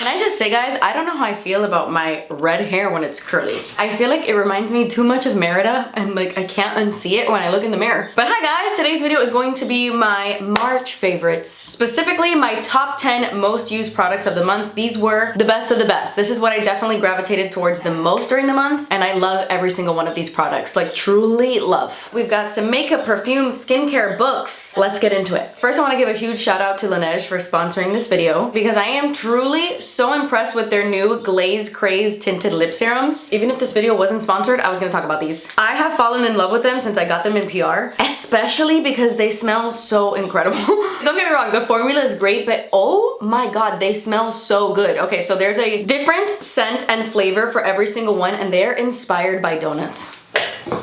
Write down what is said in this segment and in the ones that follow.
Can I just say, guys, I don't know how I feel about my red hair when it's curly. I feel like it reminds me too much of Merida and like I can't unsee it when I look in the mirror. But hi guys, today's video is going to be my March favorites. Specifically, my top 10 most used products of the month. These were the best of the best. This is what I definitely gravitated towards the most during the month, and I love every single one of these products. Like, truly love. We've got some makeup, perfume, skincare, books. Let's get into it. First, I want to give a huge shout out to Laneige for sponsoring this video because I am truly so impressed with their new Glaze, Craze tinted lip serums. Even if this video wasn't sponsored, I was gonna talk about these. I have fallen in love with them since I got them in PR, especially because they smell so incredible. Don't get me wrong, the formula is great, but oh my god, they smell so good. Okay, so there's a different scent and flavor for every single one, and they're inspired by donuts.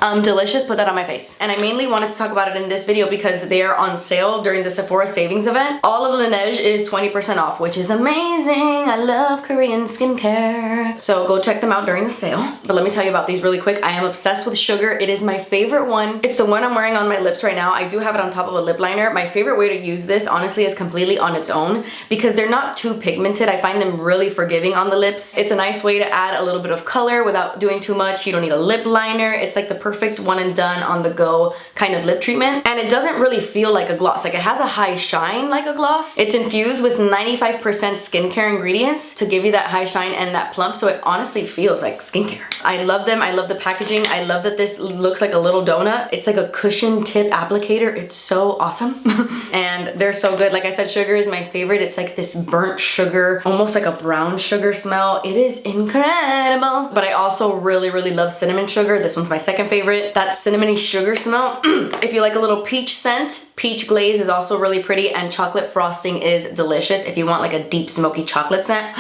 Delicious, put that on my face. And I mainly wanted to talk about it in this video because they are on sale during the Sephora savings event. All of Laneige is 20% off, which is amazing. I love Korean skincare. So go check them out during the sale. But let me tell you about these really quick. I am obsessed with Sugar. It is my favorite one. It's the one I'm wearing on my lips right now. I do have it on top of a lip liner. My favorite way to use this, honestly, is completely on its own because they're not too pigmented. I find them really forgiving on the lips. It's a nice way to add a little bit of color without doing too much. You don't need a lip liner. It's like the perfect one and done on the go kind of lip treatment, and it doesn't really feel like a gloss. Like, it has a high shine like a gloss. It's infused with 95% skincare ingredients to give you that high shine and that plump, so it honestly feels like skincare. I love them. I love the packaging. I love that this looks like a little donut. It's like a cushion tip applicator. It's so awesome. And they're so good. Like I said, Sugar is my favorite. It's like this burnt sugar, almost like a brown sugar smell. It is incredible. But I also really love Cinnamon Sugar. This one's my second favorite. That cinnamony sugar smell. If you like a little peach scent, peach glaze is also really pretty, and chocolate frosting is delicious if you want like a deep smoky chocolate scent.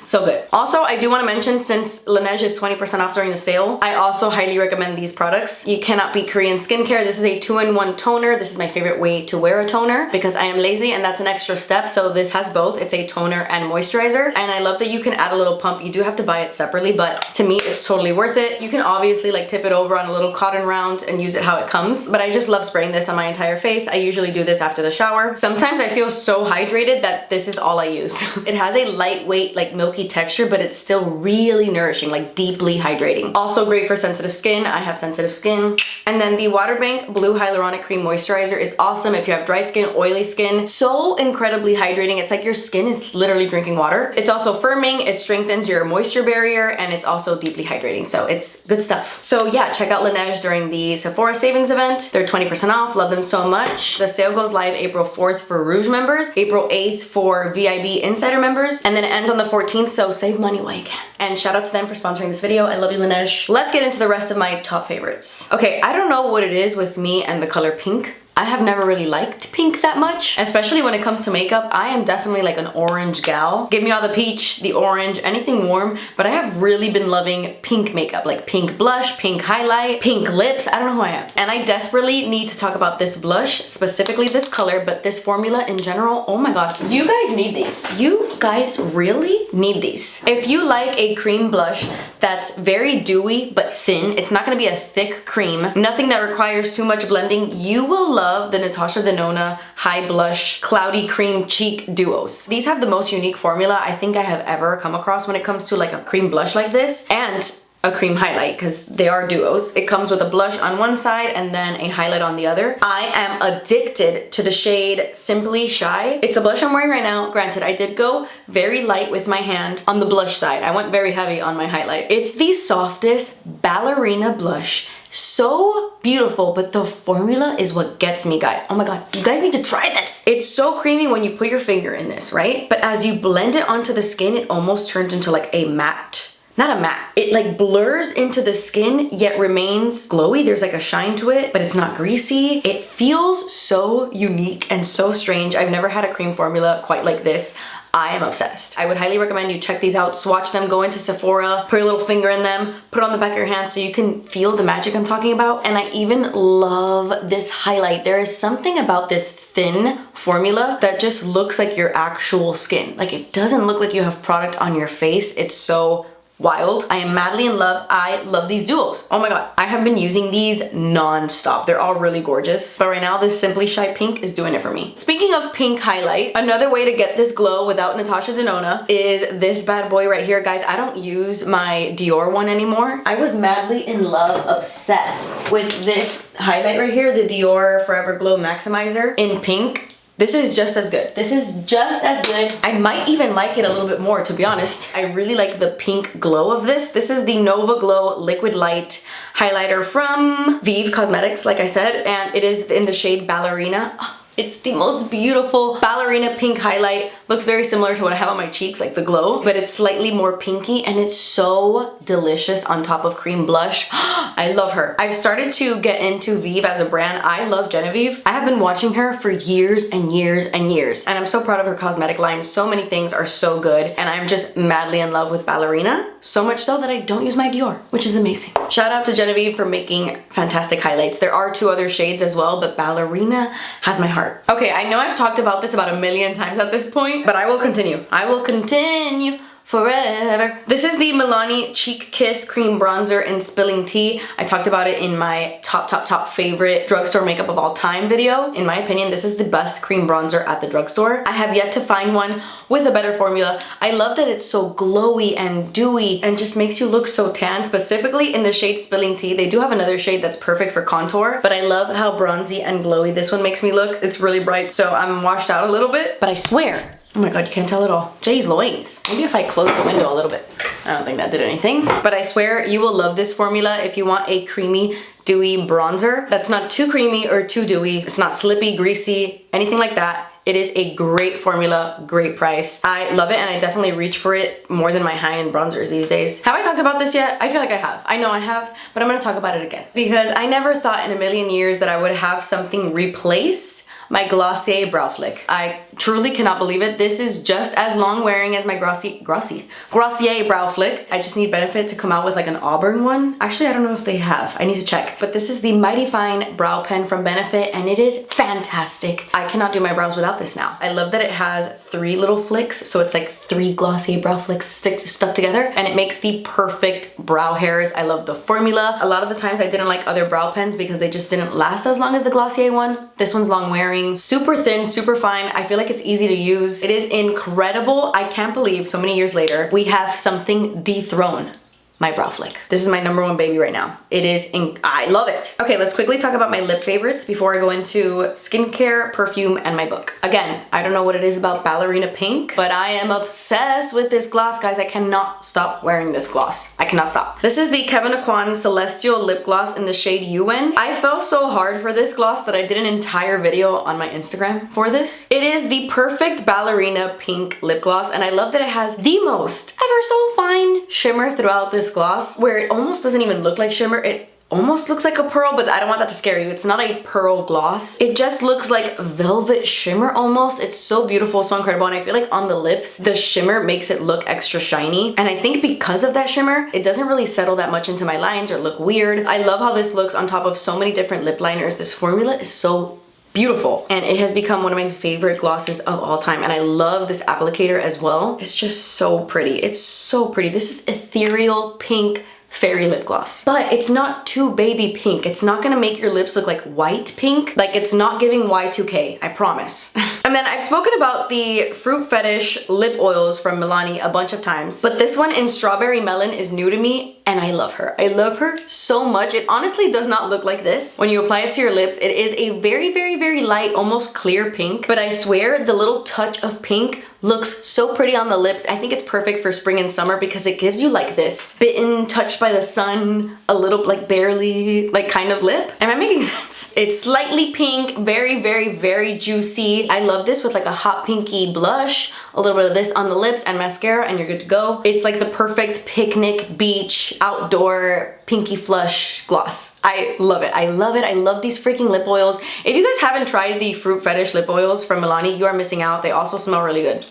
So good. Also, I do want to mention, since Laneige is 20% off during the sale, I also highly recommend these products. You cannot beat Korean skincare. This is a 2-in-1 toner. This is my favorite way to wear a toner because I am lazy and that's an extra step. So this has both. It's a toner and moisturizer, and I love that you can add a little pump. You do have to buy it separately, but to me, it's totally worth it. You can obviously like tip it over on a little cotton round and use it how it comes, but I just love spraying this on my entire face. I usually do this after the shower. Sometimes I feel so hydrated that this is all I use. It has a lightweight, like milky texture, but it's still really nourishing, like deeply hydrating. Also great for sensitive skin. I have sensitive skin. And then the Water Bank Blue Hyaluronic Cream Moisturizer is awesome if you have dry skin, oily skin. So incredibly hydrating. It's like your skin is literally drinking water. It's also firming, it strengthens your moisture barrier, and it's also deeply hydrating. So it's good stuff. So yeah, check out Laneige during the Sephora savings event. They're 20% off. Love them so much. The sale goes live April 4th for Rouge members, April 8th for VIB Insider members, and then it ends on the 14th, so save money while you can. And shout out to them for sponsoring this video. I love you, Laneige. Let's get into the rest of my top favorites. Okay, I don't know what it is with me and the color pink. I have never really liked pink that much, especially when it comes to makeup. I am definitely like an orange gal. Give me all the peach, the orange, anything warm, but I have really been loving pink makeup, like pink blush, pink highlight, pink lips. I don't know who I am. And I desperately need to talk about this blush, specifically this color, but this formula in general. Oh my god. You guys need these. You guys really need these. If you like a cream blush that's very dewy but thin, it's not gonna be a thick cream, nothing that requires too much blending, you will love the Natasha Denona High Blush Cloudy Cream Cheek Duos. These have the most unique formula I think I have ever come across when it comes to like a cream blush like this, and a cream highlight, because they are duos. It comes with a blush on one side and then a highlight on the other. I am addicted to the shade Simply Shy. It's the blush I'm wearing right now. Granted, I did go very light with my hand on the blush side. I went very heavy on my highlight. It's the softest Ballerina blush. So beautiful, but the formula is what gets me, guys. Oh my god, you guys need to try this. It's so creamy when you put your finger in this, right? But as you blend it onto the skin, it almost turns into like a matte. Not a matte. It like blurs into the skin, yet remains glowy. There's like a shine to it, but it's not greasy. It feels so unique and so strange. I've never had a cream formula quite like this. I am obsessed. I would highly recommend you check these out, swatch them, go into Sephora, put your little finger in them, put it on the back of your hand so you can feel the magic I'm talking about. And I even love this highlight. There is something about this thin formula that just looks like your actual skin. Like, it doesn't look like you have product on your face. It's so wild. I am madly in love. I love these duos. Oh my god. I have been using these non-stop. They're all really gorgeous. But right now, this Simply Shy pink is doing it for me. Speaking of pink highlight, another way to get this glow without Natasha Denona is this bad boy right here. Guys, I don't use my Dior one anymore. I was madly in love, obsessed with this highlight right here, the Dior Forever Glow Maximizer in pink. This is just as good. This is just as good. I might even like it a little bit more, to be honest. I really like the pink glow of this. This is the Nova Glow Liquid Light highlighter from Vieve Cosmetics, like I said, and it is in the shade Ballerina. Oh, it's the most beautiful ballerina pink highlight. Looks very similar to what I have on my cheeks, like the glow, but it's slightly more pinky and it's so delicious on top of cream blush. I love her. I've started to get into Vieve as a brand. I love Genevieve. I have been watching her for years and years and years, and I'm so proud of her cosmetic line. So many things are so good, and I'm just madly in love with Ballerina. So much so that I don't use my Dior, which is amazing. Shout out to Genevieve for making fantastic highlights. There are 2 other shades as well, but Ballerina has my heart. Okay, I know I've talked about this about a million times at this point, but I will continue. I will continue forever. This is the Milani Cheek Kiss Cream Bronzer in Spilling Tea. I talked about it in my top favorite drugstore makeup of all time video. In my opinion, this is the best cream bronzer at the drugstore. I have yet to find one with a better formula. I love that it's so glowy and dewy and just makes you look so tan, specifically in the shade Spilling Tea. They do have another shade that's perfect for contour, but I love how bronzy and glowy this one makes me look. It's really bright, so I'm washed out a little bit, but I swear, oh my god, you can't tell at all. Jeez Louise. Maybe if I close the window a little bit. I don't think that did anything. But I swear you will love this formula if you want a creamy, dewy bronzer that's not too creamy or too dewy. It's not slippy, greasy, anything like that. It is a great formula, great price. I love it, and I definitely reach for it more than my high-end bronzers these days. Have I talked about this yet? I feel like I have. I know I have, but I'm gonna talk about it again. Because I never thought in a million years that I would have something replace my Glossier Brow Flick. I truly cannot believe it. This is just as long wearing as my Glossier Brow Flick. I just need Benefit to come out with like an auburn one. Actually, I don't know if they have. I need to check. But this is the Mighty Fine Brow Pen from Benefit, and it is fantastic. I cannot do my brows without this now. I love that it has 3 little flicks, so it's like 3 Glossier Brow Flicks stuck together, and it makes the perfect brow hairs. I love the formula. A lot of the times I didn't like other brow pens because they just didn't last as long as the Glossier one. This one's long wearing. Super thin, super fine. I feel like it's easy to use. It is incredible. I can't believe so many years later we have something dethrone my brow flick. This is my #1 baby right now. I love it. Okay, let's quickly talk about my lip favorites before I go into skincare, perfume, and my book. Again, I don't know what it is about Ballerina Pink, but I am obsessed with this gloss, guys. I cannot stop wearing this gloss. I cannot stop. This is the Kevyn Aucoin Celestial Lip Gloss in the shade Yuwen. I fell so hard for this gloss that I did an entire video on my Instagram for this. It is the perfect Ballerina Pink lip gloss, and I love that it has the most ever so fine shimmer throughout this gloss, where it almost doesn't even look like shimmer. It almost looks like a pearl, but I don't want that to scare you. It's not a pearl gloss. It just looks like velvet shimmer almost. It's so beautiful, so incredible, and I feel like on the lips, the shimmer makes it look extra shiny, and I think because of that shimmer, it doesn't really settle that much into my lines or look weird. I love how this looks on top of so many different lip liners. This formula is so beautiful, and it has become one of my favorite glosses of all time, and I love this applicator as well. It's just so pretty. It's so pretty. This is ethereal pink fairy lip gloss, but it's not too baby pink. It's not gonna make your lips look like white pink. Like, it's not giving Y2K, I promise. And then I've spoken about the Fruit Fetish lip oils from Milani a bunch of times, but this one in Strawberry Melon is new to me, and I love her. I love her so much. It honestly does not look like this. When you apply it to your lips, it is a very, very, very light, almost clear pink, but I swear the little touch of pink looks so pretty on the lips. I think it's perfect for spring and summer because it gives you like this bitten, touched by the sun, a little like barely like kind of lip. Am I making sense? It's slightly pink, very, very, very juicy. I love this with like a hot pinky blush, a little bit of this on the lips and mascara, and you're good to go. It's like the perfect picnic, beach, outdoor, pinky flush gloss. I love it. I love it. I love these freaking lip oils. If you guys haven't tried the Fruit Fetish lip oils from Milani, you are missing out. They also smell really good.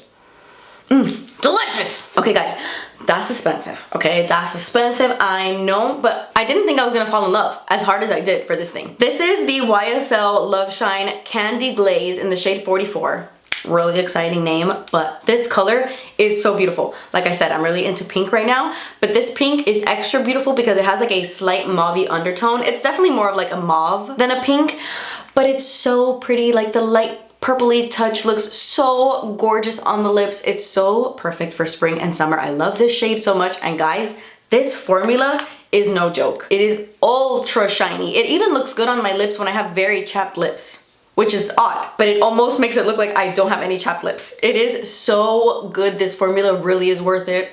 Delicious. Okay guys, that's expensive. Okay, that's expensive, I know, but I didn't think I was gonna fall in love as hard as I did for this thing. This is the YSL Love Shine Candy Glaze in the shade 44. really exciting name, but this color is so beautiful. Like I said, I'm really into pink right now, but this pink is extra beautiful because it has like a slight mauve-y undertone. It's definitely more of like a mauve than a pink, but it's so pretty. Like the light purpley touch looks so gorgeous on the lips. It's so perfect for spring and summer. I love this shade so much. And guys, this formula is no joke. It is ultra shiny. It even looks good on my lips when I have very chapped lips, which is odd, but it almost makes it look like I don't have any chapped lips. It is so good. This formula really is worth it.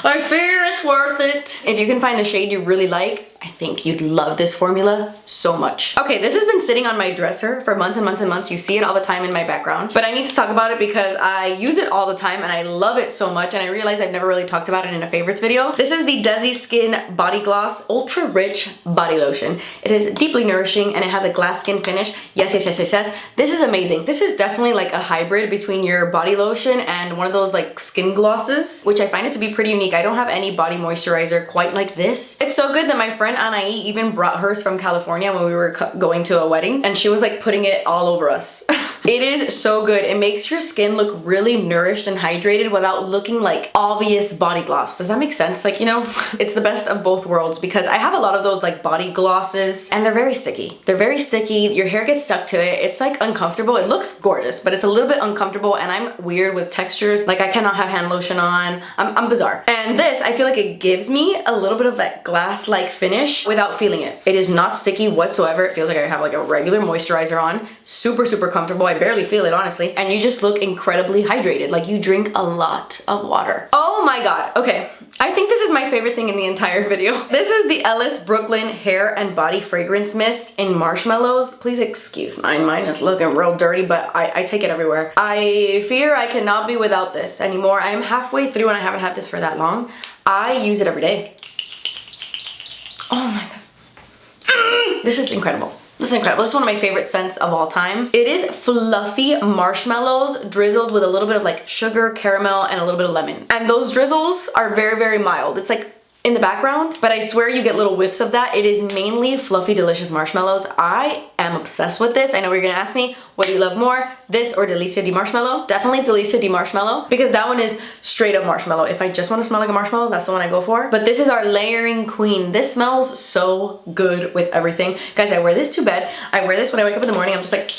I fear it's worth it. If you can find a shade you really like, I think you'd love this formula so much. Okay, this has been sitting on my dresser for months and months and months. You see it all the time in my background, but I need to talk about it because I use it all the time and I love it so much, and I realize I've never really talked about it in a favorites video. This is the Dezi Skin Body Gloss Ultra Rich Body Lotion. It is deeply nourishing and it has a glass skin finish. Yes, yes, yes, yes, yes. This is amazing. This is definitely like a hybrid between your body lotion and one of those like skin glosses, which I find it to be pretty unique. I don't have any body moisturizer quite like this. It's so good that my friend Anai even brought hers from California when we were going to a wedding, and she was like putting it all over us. It is so good. It makes your skin look really nourished and hydrated without looking like obvious body gloss. Does that make sense? Like, you know, it's the best of both worlds, because I have a lot of those like body glosses and they're very sticky. They're very sticky. Your hair gets stuck to it. It's like uncomfortable. It looks gorgeous, but it's a little bit uncomfortable, and I'm weird with textures. Like I cannot have hand lotion on. I'm bizarre. And this, I feel like it gives me a little bit of that glass-like finish without feeling it. It is not sticky whatsoever. It feels like I have like a regular moisturizer on. Super, super comfortable. I barely feel it, honestly. And you just look incredibly hydrated. Like you drink a lot of water. Oh my God. Okay. I think this is my favorite thing in the entire video. This is the Ellis Brooklyn Hair and Body Fragrance Mist in Marshmallows. Please excuse mine. Mine is looking real dirty, but I take it everywhere. I fear I cannot be without this anymore. I am halfway through and I haven't had this for that long. I use it every day. Oh my God. This is incredible. This is incredible. This is one of my favorite scents of all time. It is fluffy marshmallows drizzled with a little bit of like sugar, caramel, and a little bit of lemon. And those drizzles are very, very mild. It's like in the background, but I swear you get little whiffs of that. It is mainly fluffy, delicious marshmallows. I am obsessed with this. I know you're gonna ask me, what do you love more, this or Delicia di Marshmallow? Definitely Delicia di Marshmallow, because that one is straight up marshmallow. If I just want to smell like a marshmallow, that's the one I go for. But this is our layering queen. This smells so good with everything. Guys, I wear this to bed. I wear this when I wake up in the morning. I'm just like,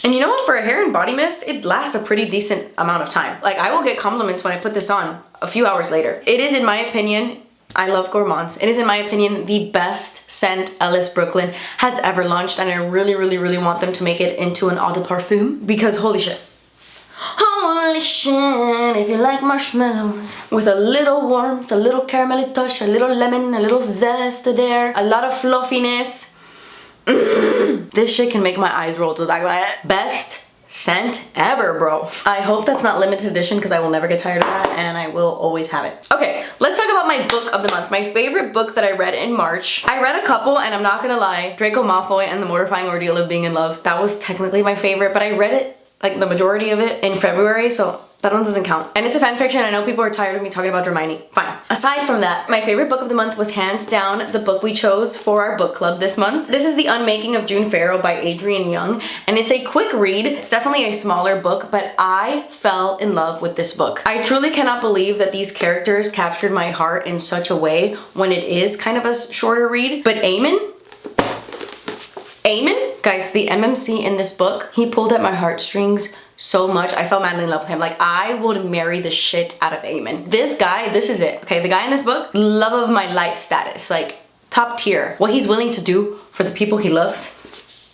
and you know what, for a hair and body mist, it lasts a pretty decent amount of time. Like I will get compliments when I put this on a few hours later. It is, in my opinion, I love gourmands. It is, in my opinion, the best scent Ellis Brooklyn has ever launched, and I really, really, really want them to make it into an eau de parfum, because holy shit. Holy shit, if you like marshmallows with a little warmth, a little caramelly touch, a little lemon, a little zest there, a lot of fluffiness. This shit can make my eyes roll to the back of my head. Best scent ever, bro. I hope that's not limited edition, because I will never get tired of that and I will always have it. Okay, let's talk about my book of the month. My favorite book that I read in March. I read a couple, and I'm not gonna lie, Draco Malfoy and the Mortifying Ordeal of Being in Love. That was technically my favorite, but I read it, like the majority of it, in February, so that one doesn't count. And it's a fan fiction. I know people are tired of me talking about Hermione. Fine. Aside from that, my favorite book of the month was hands down the book we chose for our book club this month. This is The Unmaking of June Farrow by Adrienne Young, and it's a quick read. It's definitely a smaller book, but I fell in love with this book. I truly cannot believe that these characters captured my heart in such a way when it is kind of a shorter read. But Eamon, guys, the MMC in this book, he pulled at my heartstrings so much. I fell madly in love with him. Like I would marry the shit out of Eamon. This guy, this is it. Okay, the guy in this book, love of my life status, like top tier. What he's willing to do for the people he loves.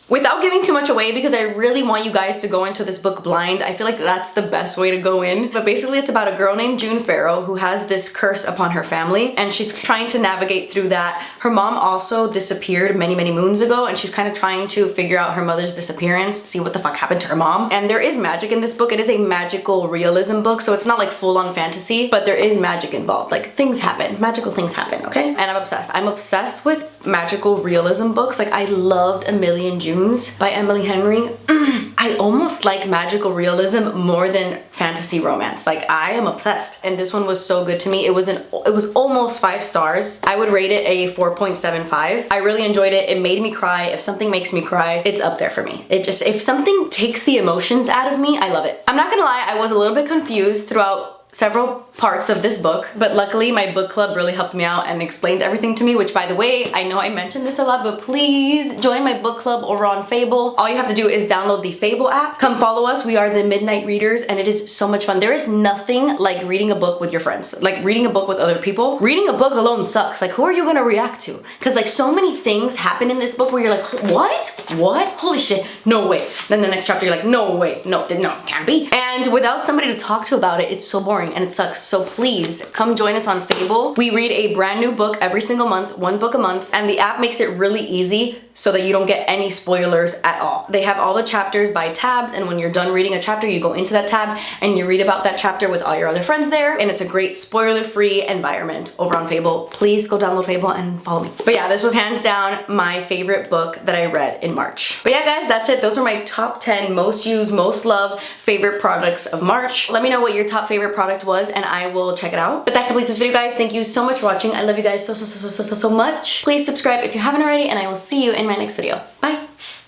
Without giving too much away, because I really want you guys to go into this book blind. I feel like that's the best way to go in. But basically it's about a girl named June Farrow who has this curse upon her family, and she's trying to navigate through that. Her mom also disappeared many, many moons ago, and she's kind of trying to figure out her mother's disappearance, see what the fuck happened to her mom. And there is magic in this book. It is a magical realism book, so it's not like full-on fantasy, but there is magic involved. Like things happen, magical things happen, okay? And I'm obsessed. I'm obsessed with magical realism books. Like I loved A Million Junes by Emily Henry. I almost like magical realism more than fantasy romance. Like I am obsessed, and this one was so good to me. It was almost 5 stars. I would rate it a 4.75. I really enjoyed it. It made me cry. If something makes me cry, it's up there for me. If something takes the emotions out of me, I love it. I'm not gonna lie, I was a little bit confused throughout several parts of this book, but luckily my book club really helped me out and explained everything to me, which by the way, I know I mentioned this a lot, but please join my book club over on Fable. All you have to do is download the Fable app. Come follow us. We are the Midnight Readers, and it is so much fun. There is nothing like reading a book with your friends, like reading a book with other people. Reading a book alone sucks. Like, who are you gonna react to? Because like so many things happen in this book where you're like, what? Holy shit, no way. Then the next chapter you're like, no way, no, can't be. And without somebody to talk to about it, it's so boring and it sucks. So please come join us on Fable. We read a brand new book every single month, 1 book a month, and the app makes it really easy so that you don't get any spoilers at all. They have all the chapters by tabs, and when you're done reading a chapter, you go into that tab and you read about that chapter with all your other friends there, and it's a great spoiler-free environment over on Fable. Please go download Fable and follow me. But yeah, this was hands down my favorite book that I read in March. But yeah, guys, that's it. Those are my top 10 most used, most loved favorite products of March. Let me know what your top favorite product was and I will check it out. But that completes this video, guys. Thank you so much for watching. I love you guys so much. Please subscribe if you haven't already, and I will see you in my next video. Bye.